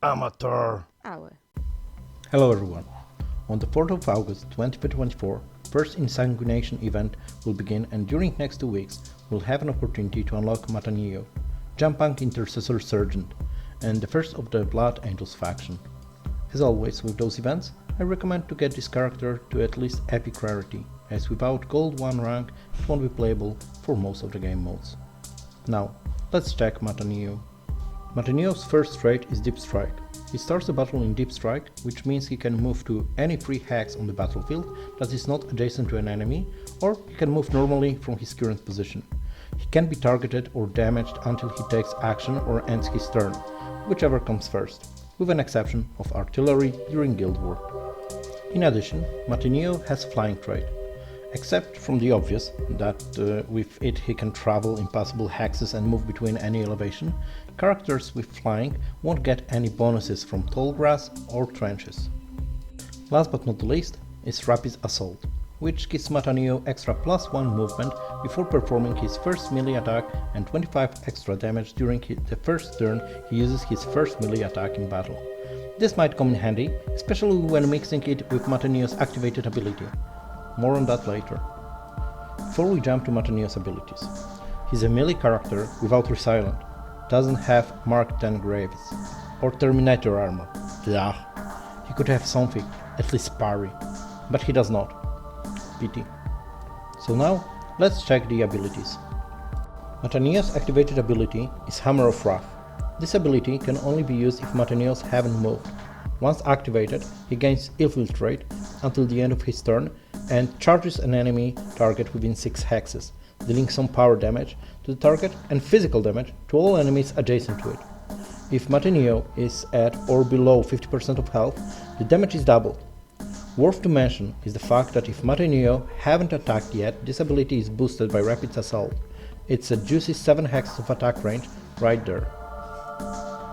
Amateur. Hour. Hello everyone. On the 4th of August 2024, first Insanguination event will begin, and during next 2 weeks we'll have an opportunity to unlock Mataneo, Jump-Punk Intercessor Sergeant, and the first of the Blood Angels faction. As always with those events, I recommend to get this character to at least Epic Rarity, as without Gold 1 rank it won't be playable for most of the game modes. Now, let's check Mataneo. Mataneo's first trait is Deep Strike. He starts the battle in Deep Strike, which means he can move to any free hex on the battlefield that is not adjacent to an enemy, or he can move normally from his current position. He can be targeted or damaged until he takes action or ends his turn, whichever comes first, with an exception of artillery during Guild War. In addition, Mataneo has a flying trait. Except from the obvious, that with it he can travel impassable hexes and move between any elevation, characters with flying won't get any bonuses from tall grass or trenches. Last but not the least is Rapid Assault, which gives Mataneo extra +1 movement before performing his first melee attack and 25 extra damage during the first turn he uses his first melee attack in battle. This might come in handy, especially when mixing it with Mataneo's activated ability. More on that later. Before we jump to Mataneo's abilities. He's a melee character without Resilient, doesn't have Mark 10 Graves, or Terminator armor. Blah. He could have something, at least parry, but he does not. Pity. So now, let's check the abilities. Mataneo's activated ability is Hammer of Wrath. This ability can only be used if Mataneo's haven't moved. Once activated, he gains Infiltrate until the end of his turn and charges an enemy target within 6 hexes, dealing some power damage to the target and physical damage to all enemies adjacent to it. If Mataneo is at or below 50% of health, the damage is doubled. Worth to mention is the fact that if Mataneo haven't attacked yet, this ability is boosted by Rapid Assault. It's a juicy 7 hexes of attack range right there.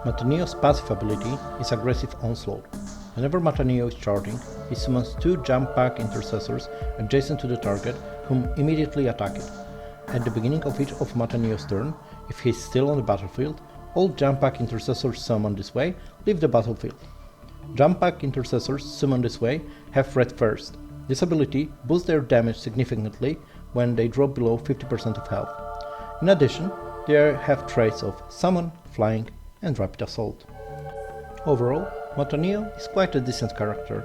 Mataneo's passive ability is Aggressive Onslaught. Whenever Mataneo is charging, he summons 2 Jump-Pack Intercessors adjacent to the target, whom immediately attack it. At the beginning of each of Mataneo's turn, if he is still on the battlefield, all Jump-Pack Intercessors summoned this way leave the battlefield. Jump-Pack Intercessors summoned this way have Threat First. This ability boosts their damage significantly when they drop below 50% of health. In addition, they have traits of Summon, Flying, and Rapid Assault. Overall, Mataneo is quite a decent character.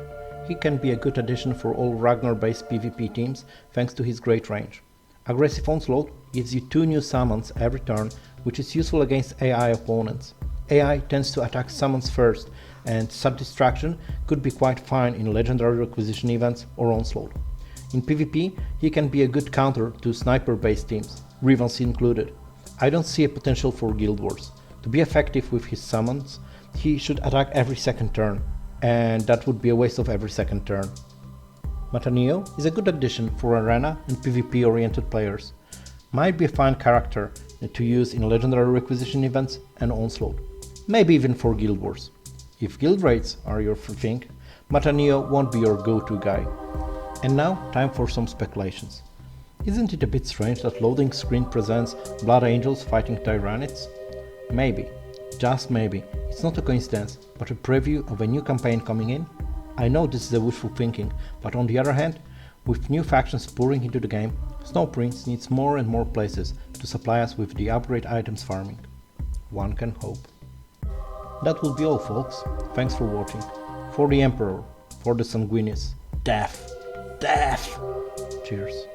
He can be a good addition for all Ragnar-based PvP teams thanks to his great range. Aggressive Onslaught gives you 2 new summons every turn, which is useful against AI opponents. AI tends to attack summons first, and such distraction could be quite fine in Legendary Requisition events or Onslaught. In PvP, he can be a good counter to sniper-based teams, Rivals included. I don't see a potential for Guild Wars. To be effective with his summons, he should attack every second turn, and that would be a waste of every second turn. Mataneo is a good addition for arena and PvP oriented players. Might be a fine character to use in Legendary Requisition events and Onslaught, maybe even for Guild Wars. If guild raids are your thing, Mataneo won't be your go-to guy. And now, time for some speculations. Isn't it a bit strange that loading screen presents Blood Angels fighting Tyranids? Maybe, just maybe, it's not a coincidence, but a preview of a new campaign coming in? I know this is a wishful thinking, but on the other hand, with new factions pouring into the game, Snow Prince needs more and more places to supply us with the upgrade items farming. One can hope. That will be all, folks. Thanks for watching. For the Emperor, for the Sanguinius, death! Death! Cheers.